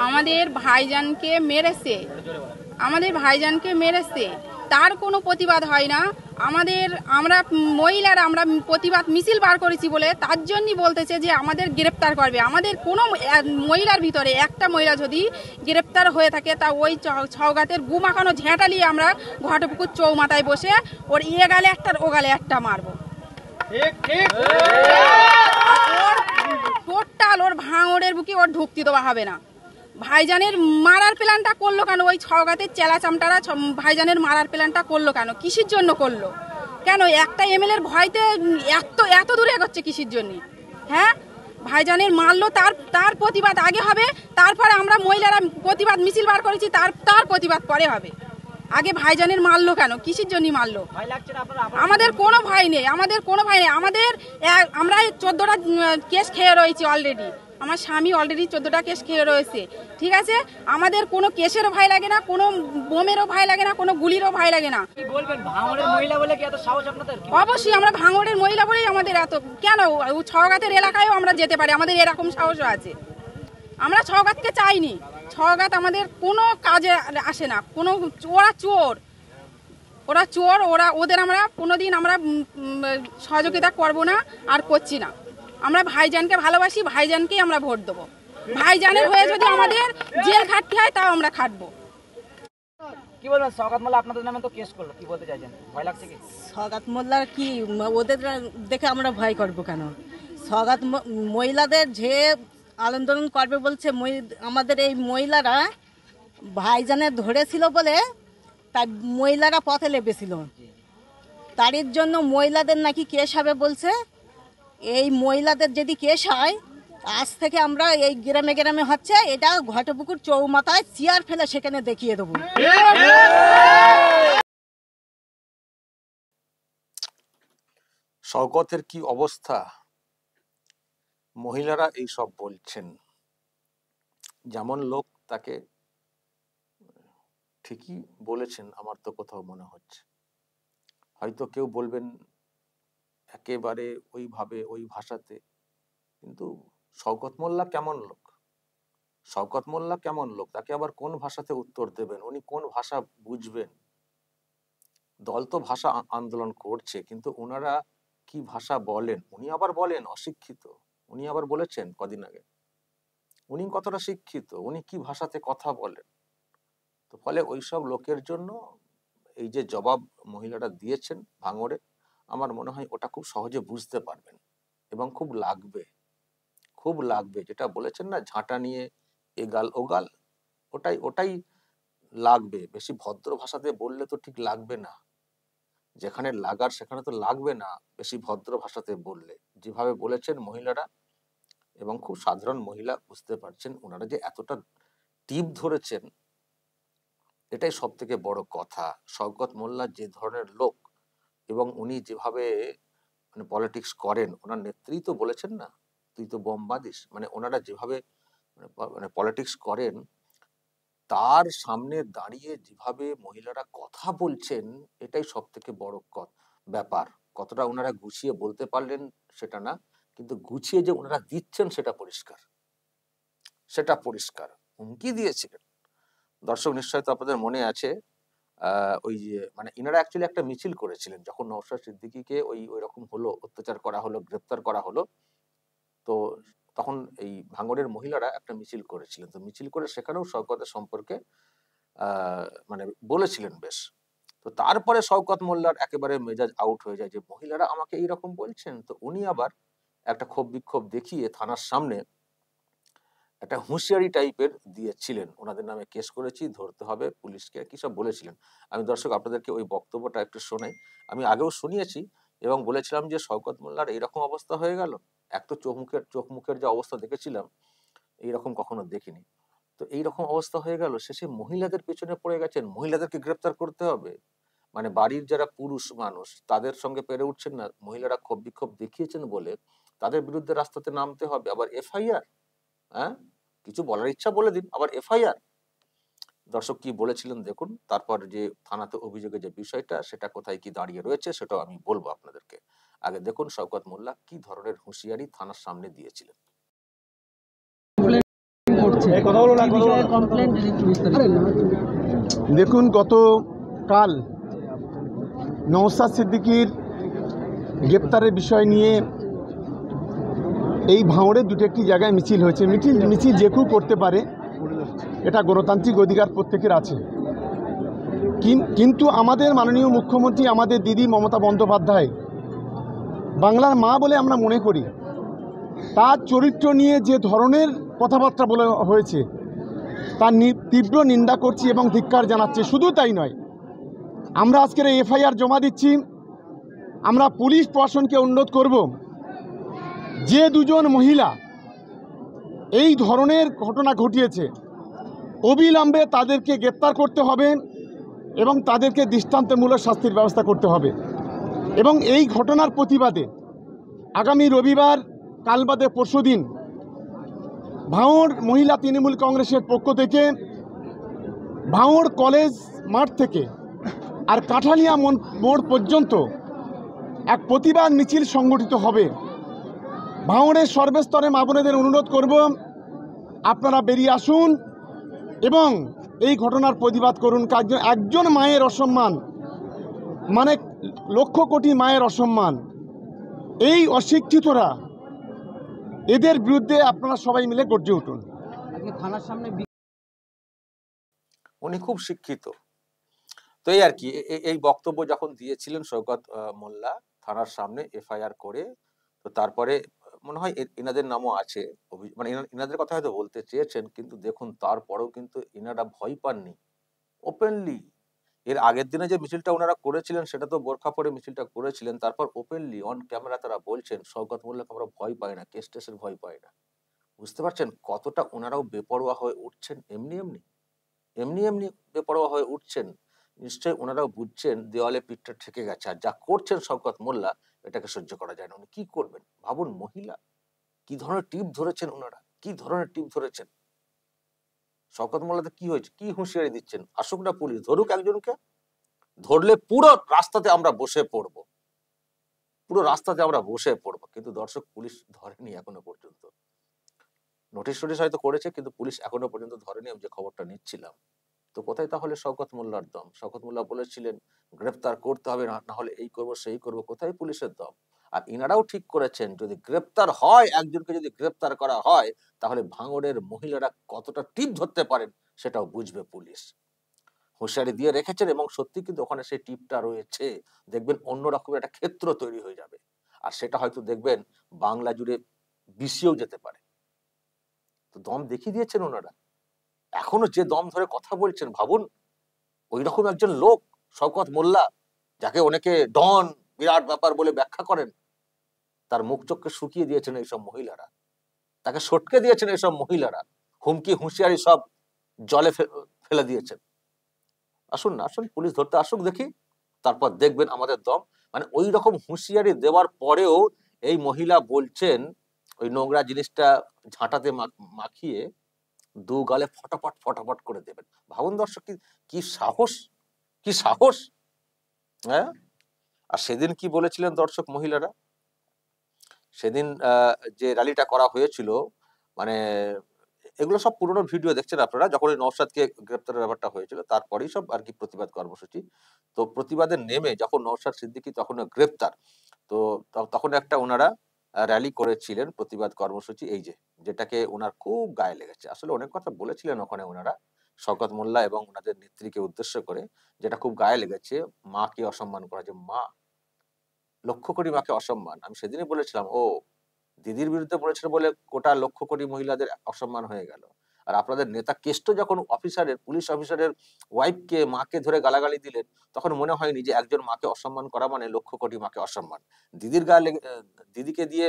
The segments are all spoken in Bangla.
আমাদের ভাইজানকে মেরেছে, তার কোনো প্রতিবাদ হয় না। আমরা মহিলারা আমরা প্রতিবাদ মিছিল বার করেছি বলে তার জন্যই বলতেছে যে আমাদের গ্রেপ্তার করবে। আমাদের কোনো মহিলার ভিতরে একটা মহিলা যদি গ্রেপ্তার হয়ে থাকে তা ওই ছওগাতের গু মাখানো ঝেঁটা নিয়ে আমরা ঘটপুকুর চৌমাথায় বসে ওর গালে একটা ও গালে একটা মারবো। টোটাল ওর ভাঙড়ের বুকে ওর ঢুকতে দেওয়া হবে না। ভাইজানের মারার প্ল্যানটা করলো কেন? ওই ছওগাতের চেলা চামটারা ভাইজানের মারার প্ল্যানটা করলো কেন? কিসের জন্য করলো? কেন একটা এমএলএর ভয়তে এত দূরে এগোচ্ছে কিসের জন্য? হ্যাঁ, ভাইজানের মারলো, তার প্রতিবাদ আগে হবে, তারপরে আমরা মহিলারা প্রতিবাদ মিছিল বার করেছি, তার প্রতিবাদ পরে হবে। আগে ভাইজানের মারলো কেন? কিসের জন্য মারলো? আমাদের কোনো ভয় নেই, আমরা 14টা কেস খেয়ে রয়েছি অলরেডি। আমার স্বামী অলরেডি 14টা কেস খেয়ে রয়েছে, ঠিক আছে? আমাদের কোনো কেসেরও ভয় লাগে না, কোনো বোমেরও ভয় লাগে না, কোনো গুলিরও ভয় লাগে না। অবশ্যই আমরা ভাঙড়ের মহিলা বলেই আমাদের এত, কেন ছওগাতের এলাকায়ও আমরা যেতে পারি, আমাদের এরকম সাহসও আছে। আমরা ছওগাতকে চাইনি, ছওগাত আমাদের কোনো কাজে আসে না। ওরা চোর, ওদের আমরা কোনোদিন আমরা সহযোগিতা করব না আর করছি না। আমরা ভাইজানকে ভালোবাসি, ভাইজানকেই আমরা ভোট দেবো। ভাইজানের হয়ে যদি আমাদের জেল খাটতে হয় তাও আমরা খাটবো। কি বলবেন? সওগাত মোল্লা আপনাদের নামে তো কেস করলো, কি বলতে চাইছেন? ভয় লাগছে কি? সওগাত মোল্লার কি, ওদের দেখে আমরা ভয় করব কেন? সওগাত মহিলাদের যে আন্দোলন করবে বলছে, আমাদের এই মহিলারা ভাইজানের ধরেছিল বলে তাই মহিলারা পথে লেপেছিল, তারই জন্য মহিলাদের নাকি কেস হবে বলছে। এই মহিলাদের যদি কেস হয়, আজ থেকে আমরা এই গ্রামে গ্রামে হচ্ছে, এটা ঘটপুকুর চৌমাথায় চেয়ার ফেলে সেখানে দেখিয়ে দেবো। শওকতের কি অবস্থা, মহিলারা এই সব বলছেন। যেমন লোক তাকে ঠিকই বলেছেন, আমার তো কোথাও মনে হচ্ছে। হয়তো কেউ বলবেন একেবারে ওইভাবে ওই ভাষাতে, কিন্তু শওকত মোল্লা কেমন লোক, তাকে আবার কোন ভাষাতে উত্তর দেবেন? উনি কোন ভাষা বুঝবেন? দল তো ভাষা আন্দোলন করছে, কিন্তু ওনারা কি ভাষা বলেন? উনি আবার বলেন অশিক্ষিত। উনি আবার বলেছেন কদিন আগে উনি কতটা শিক্ষিত, উনি কি ভাষাতে কথা বলেন। তো ফলে ওইসব লোকের জন্য এই যে জবাব মহিলারা দিয়েছেন ভাঙড়ে, আমার মনে হয় ওটা খুব সহজে বুঝতে পারবেন এবং খুব লাগবে। যেটা বলেছেন না, ঝাঁটা নিয়ে এগাল ওগাল, ওটাই লাগবে। বেশি ভদ্র ভাষাতে বললে তো ঠিক লাগবে না, যেখানে লাগার সেখানে তো লাগবে না বেশি ভদ্র ভাষাতে বললে। যেভাবে বলেছেন মহিলারা, এবং খুব সাধারণ মহিলা বুঝতে পারছেন, ওনারা যে এতটা টিপ ধরেছেন, এটাই সব থেকে বড় কথা। শওকত মোল্লা যে ধরনের লোক এবং উনি যেভাবে মানে পলিটিক্স করেন, ওনার নেত্রী তো বলেছেন না, তুই তো বোম বাঁধিস, মানে ওনারা যেভাবে মানে পলিটিক্স করেন, তার সামনে দাঁড়িয়ে যেভাবে মহিলারা কথা বলছেন, এটাই সব থেকে বড় ব্যাপার। কতটা ওনারা গুছিয়ে বলতে পারলেন সেটা না, কিন্তু গুছিয়ে যে ওনারা দিচ্ছেন সেটা পরিষ্কার। হুমকি দিয়েছিলেন। দর্শক নিশ্চয় তো আপনাদের মনে আছে, ওই যে মানে ইনারা অ্যাকচুয়ালি একটা মিছিল করেছিলেন যখন নওশাদ সিদ্দিকীকে ওই রকম হলো, অত্যাচার করা হলো, গ্রেপ্তার করা হলো। তো তখন এই ভাঙড়ের মহিলারা একটা মিছিল করেছিলেন। তো মিছিল করে সেখানেও শওকতের সম্পর্কে মানে বলেছিলেন বেশ। তো তারপরে শওকত মোল্লার একেবারে মেজাজ আউট হয়ে যায় যে মহিলারা আমাকে এইরকম বলছেন। তো উনি আবার একটা ক্ষোভ বিক্ষোভ দেখিয়ে থানার সামনে একটা হুঁশিয়ারি টাইপের দিয়েছিলেন, ওনাদের নামে কেস করেছি, ধরতে হবে পুলিশকে, কি সব বলেছিলেন। আমি দর্শক আপনাদেরকে ওই বক্তব্যটা একটু শোনাই। আমি আগেও শুনিয়েছি এবং বলেছিলাম যে শওকত মোল্লার এইরকম অবস্থা হয়ে গেল। এক তো চোখ মুখের যে অবস্থা দেখেছিলাম, এইরকম কখনো দেখিনি। তো এইরকম অবস্থা হয়ে গেল, শেষে মহিলাদের পেছনে পড়ে গেছেন, মহিলাদেরকে গ্রেপ্তার করতে হবে। মানে বাড়ির যারা পুরুষ মানুষ তাদের সঙ্গে পেরে উঠছেন না, মহিলারা ক্ষোভ বিক্ষোভ দেখিয়েছেন বলে তাদের বিরুদ্ধে রাস্তাতে নামতে হবে, আবার এফআইআর। হ্যাঁ, কিছু বলার ইচ্ছা বলে দিন, আবার এফআইআর। দর্শক কি বলেছিলেন দেখুন, তারপর যে থানাতে অভিযোগের যে বিষয়টা সেটা কোথায় কি দাঁড়িয়ে রয়েছে সেটাও আমি বলবো আপনাদেরকে। আগে দেখুন শওকত মোল্লা কি ধরনের হুঁশিয়ারি থানার সামনে দিয়েছিলেন। করছে এই বিষয়ে কমপ্লেন যদি একটু বিস্তারিত। দেখুন, গতকাল নওশাদ সিদ্দিকীর গ্রেপ্তারের বিষয় নিয়ে এই ভাঙড়ে দুটো একটি জায়গায় মিছিল হয়েছে। মিছিল যে কেউ করতে পারে, এটা গণতান্ত্রিক অধিকার প্রত্যেকের আছে। কিন্তু আমাদের মাননীয় মুখ্যমন্ত্রী, আমাদের দিদি মমতা বন্দ্যোপাধ্যায়, বাংলার মা বলে আমরা মনে করি, তার চরিত্র নিয়ে যে ধরনের কথাবার্তা বলা হয়েছে তার তীব্র নিন্দা করছি এবং ধিক্কার জানাচ্ছি। শুধু তাই নয়, আমরা আজকের এফআইআর জমা দিচ্ছি। আমরা পুলিশ প্রশাসনকে অনুরোধ করব, যে দুজন মহিলা এই ধরনের ঘটনা ঘটিয়েছে অবিলম্বে তাদেরকে গ্রেপ্তার করতে হবে এবং তাদেরকে দৃষ্টান্তমূলক শাস্তির ব্যবস্থা করতে হবে। এবং এই ঘটনার প্রতিবাদে আগামী রবিবার, কাল বাদে পরশুদিন ভাঙড় মহিলা তৃণমূল কংগ্রেসের পক্ষ থেকে ভাঙড় কলেজ মাঠ থেকে আর কাঠালিয়া মোড় পর্যন্ত এক প্রতিবাদ মিছিল সংগঠিত হবে। ভাঙড়ের সর্বস্তরে মা বোনেদের অনুরোধ করব, আপনারা বেরিয়ে আসুন এবং এই ঘটনার প্রতিবাদ করুন। একজন মায়ের অসম্মান মানে লক্ষ কোটি মায়ের অসম্মান। এই অশিক্ষিতরা, এদের বিরুদ্ধে আপনারা সবাই মিলে গর্জে উঠুন। আজকে থানার সামনে উনি খুব শিক্ষিত, তো এই আর কি। এই বক্তব্য যখন দিয়েছিলেন শওকত মোল্লা থানার সামনে এফআইআর করে, তো তারপরে মনে হয় এনাদের নামও আছে, মানে এনাদের কথা হয়তো বলতে চেয়েছেন, কিন্তু দেখুন তারপরেও কিন্তু এনারা ভয় পাননি। ওপেনলি এর আগের দিনে যে মিছিলটা ওনারা করেছিলেন সেটা তো বোরখা পরে মিছিলটা করেছিলেন, তারপর ওপেনলি অন ক্যামেরা তারা বলছেন শওকত মোল্লাকে আমরা ভয় পাই না, কেস টেসের ভয় পাই না। বুঝতে পারছেন কতটা ওনারাও বেপরোয়া হয়ে উঠছেন, এমনি বেপরোয়া হয়ে উঠছেন। নিশ্চয়ই ওনারাও বুঝছেন দেওয়ালে পিঠটা ঠেকে গেছে, আর যা করছেন শওকত মোল্লা এটাকে সহ্য করা যায় না। উনি কি করবেন ভাবুন, মহিলা কি ধরনের টিপ ধরেছেন, ওনারা কি ধরনের টিপ ধরেছেন। শওকত মোল্লাতে কি হয়েছে, কি হুঁশিয়ারি দিচ্ছেন, আসুক না পুলিশ, ধরুক একজনকে, ধরলে পুরো রাস্তাতে আমরা বসে পড়বো, কিন্তু দর্শক পুলিশ ধরেনি এখনো পর্যন্ত। নোটিশ হয়তো করেছে, কিন্তু পুলিশ এখনো পর্যন্ত ধরেনি, আমি যে খবরটা নিচ্ছিলাম। তো কোথায় তাহলে শওকত মোল্লার দম? শওকত মোল্লা বলেছিলেন গ্রেপ্তার করতে হবে, না হলে এই করবো সেই করবো, কোথায় পুলিশের দম? আর ইনারাও ঠিক করেছেন যদি গ্রেপ্তার হয়, একজনকে যদি গ্রেপ্তার করা হয়, তাহলে ভাঙড়ের মহিলারা কতটা টিপ ধরতে পারেন সেটাও বুঝবে পুলিশ। হুঁশিয়ারি দিয়ে রেখেছেন এবং সত্যি কিন্তু ওখানে সেই টিপটা রয়েছে। দেখবেন অন্য রকমের একটা ক্ষেত্র তৈরি হয়ে যাবে, আর সেটা হয়তো দেখবেন বাংলা জুড়ে বিছিয়েও যেতে পারে। তো দম দেখিয়ে দিয়েছেন ওনারা, এখনো যে দম ধরে কথা বলছেন, ভাবুন ওই রকম একজন লোক শওকত মোল্লা, যাকে অনেকে ডন বিরাট ব্যাপার বলে ব্যাখ্যা করেন, তার মুখ চোখকে শুকিয়ে দিয়েছেন এইসব মহিলারা, তাকে সটকে দিয়েছেন এইসব মহিলারা, হুমকি হুঁশিয়ারি সব জলে ফেলে দিয়েছেন। আসুন না, আসুন পুলিশ ধরতে আসুক, দেখি, তারপর দেখবেন আমাদের দম। মানে ওই রকম হুঁশিয়ারি দেওয়ার পরেও এই মহিলা বলছেন ওই নোংরা জিনিসটা ঝাঁটাতে মাখিয়ে দু গালে ফটাফট করে দেবেন। ভাবুন দর্শক, কি সাহস, হ্যাঁ। আর সেদিন কি বলেছিলেন দর্শক মহিলারা, সেদিন যে র্যালিটা করা হয়েছিল, মানে এগুলো সব পুরোনো ভিডিও দেখছেন আপনারা, যখন ওই নওশাদকে গ্রেপ্তারের ব্যাপারটা হয়েছিল তারপরেই সব আর কি প্রতিবাদ কর্মসূচি। তো প্রতিবাদের নেমে যখন নওশাদ সিদ্দিকী তখন গ্রেপ্তার, তো তখন একটা ওনারা র্যালি করেছিলেন, প্রতিবাদ কর্মসূচি, এই যেটাকে ওনার খুব গায়ে লেগেছে। আসলে অনেক কথা বলেছিলেন ওখানে ওনারা, শওকত মোল্লা এবং ওনাদের নেত্রীকে উদ্দেশ্য করে, যেটা খুব গায়ে লেগেছে, মাকে অসম্মান করা, যে মা, লক্ষ কোটি মাকে অসম্মান। আমি সেদিনই বলেছিলাম, ও দিদির বিরুদ্ধে বলেছিল বলে গোটা লক্ষ কোটি মহিলাদের অসম্মান হয়ে গেল। আর আপনাদের নেতা কেষ্ট যখন পুলিশ অফিসারের ওয়াইফকে, মাকে ধরে গালাগালি দিলেন, তখন মনে হয়নি যে একজন মাকে অসম্মান করা মানে লক্ষ কোটি মাকে অসম্মান। দিদিকে দিয়ে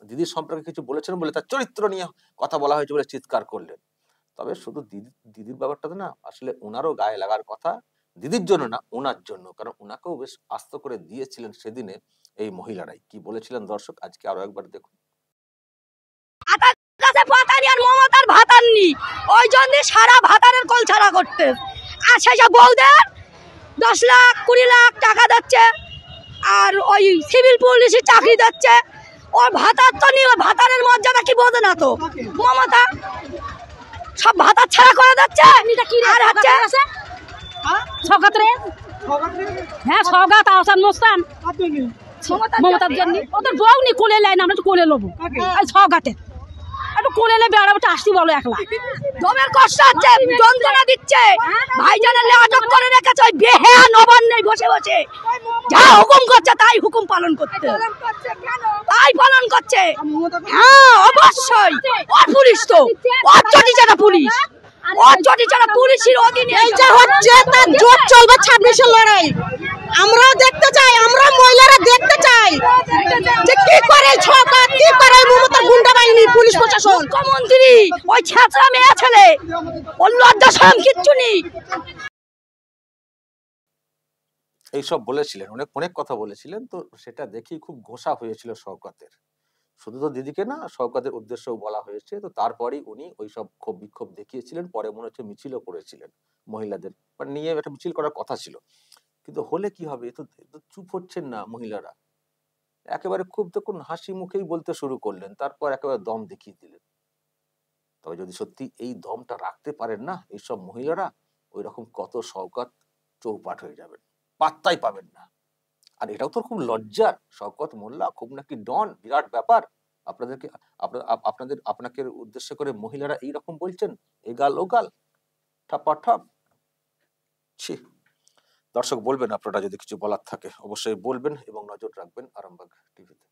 দিদির সম্পর্কে কিছু বলেছেন বলে তার চরিত্র নিয়ে কথা বলা হয়েছে বলে চিৎকার করলেন। তবে শুধু দিদির ব্যাপারটা না, আসলে ওনারও গায়ে লাগার কথা, দিদির জন্য না, ওনার জন্য, কারণ ওনাকেও বেশ আস্ত করে দিয়েছিলেন সেদিনে এই মহিলারাই। কি বলেছিলেন দর্শক আজকে আরো একবার দেখুন। মমতার ভাতার নি, ওই জন্য সারা ভাতারের কল ছাড়া করতে, আর সেসব বউদের 10 লাখ 20 লাখ টাকা দিচ্ছে, আর ওই সিভিল পুলিশের চাকরি দিচ্ছে। ওর ভাতার তো নিয়ে ভাতারের মর্যাদা কি বোঝে না তো মমতা। সব ভাতা ছাড়া করে দিচ্ছে আর হচ্ছে সৌগাত রে হ্যাঁ সৌগাত আসান মোস্তান মমতার জন্য ওদের বউ নি কোলে লাইন আমরা তো কোলে নেবো সৌগাতে একটু কোলে নেবে আর একটু আসতে বলো একলা দমের কষ্ট হচ্ছে যন্ত্রণা দিচ্ছে ভাইজানের আটক করে রেখেছে ওই বেহেয়া নবান্নে বসে বসে যা হুকুম করছে তাই হুকুম পালন করতে তাই পালন করছে হ্যাঁ অবশ্যই ওর পুলিশ তো ওর চটি চাটা পুলিশ ওর চটি চাটা পুলিশের অধীনে এই যে হচ্ছে তার জোট চলবে 26-এর লড়াই আমরাও দেখতে চাই, আমরা মহিলারা দেখতে চাই যে কি করে সরকার, কি করে মমতার গুন্ডা বাহিনী, পুলিশ প্রশাসন। মুখ্যমন্ত্রী ওই ছেঁচড়া মেয়ে ছেলে ওর লজ্জা শরম কিচ্ছু নেই। এইসব বলেছিলেন, অনেক অনেক কথা বলেছিলেন, তো সেটা দেখেই খুব ঘোষা হয়েছিল শওকতের। শুধু তো দিদিকে না, শওকতের উদ্দেশ্যেও বলা হয়েছে। তো তারপরেই উনি ওইসব ক্ষোভ বিক্ষোভ দেখিয়েছিলেন। পরে মনে হচ্ছে মিছিলও করেছিলেন মহিলাদের নিয়ে, একটা মিছিল করার কথা ছিল। কিন্তু হলে কি হবে, তো চুপ হচ্ছেন না মহিলারা, একেবারে খুব তখন হাসি মুখেই বলতে শুরু করলেন, তারপর একেবারে দম দেখিয়ে দিলেন। তবে যদি সত্যি এই দমটা রাখতে পারেন না এইসব মহিলারা, ওই রকম কত শওকত চৌপাট হয়ে যাবেন, পাত্তাই পাবেন না। আর এটাও তো খুব লজ্জার, শওকত মোল্লা খুব নাকি ডন, বিরাট ব্যাপার। আপনাকে উদ্দেশ্য করে মহিলারা এইরকম বলছেন, এগাল ওগাল, ঠাপাঠাপ। ছি। দর্শক বলবেন আপনারা যদি কিছু বলার থাকে, অবশ্যই বলবেন এবং নজর রাখবেন আরামবাগ টিভিতে।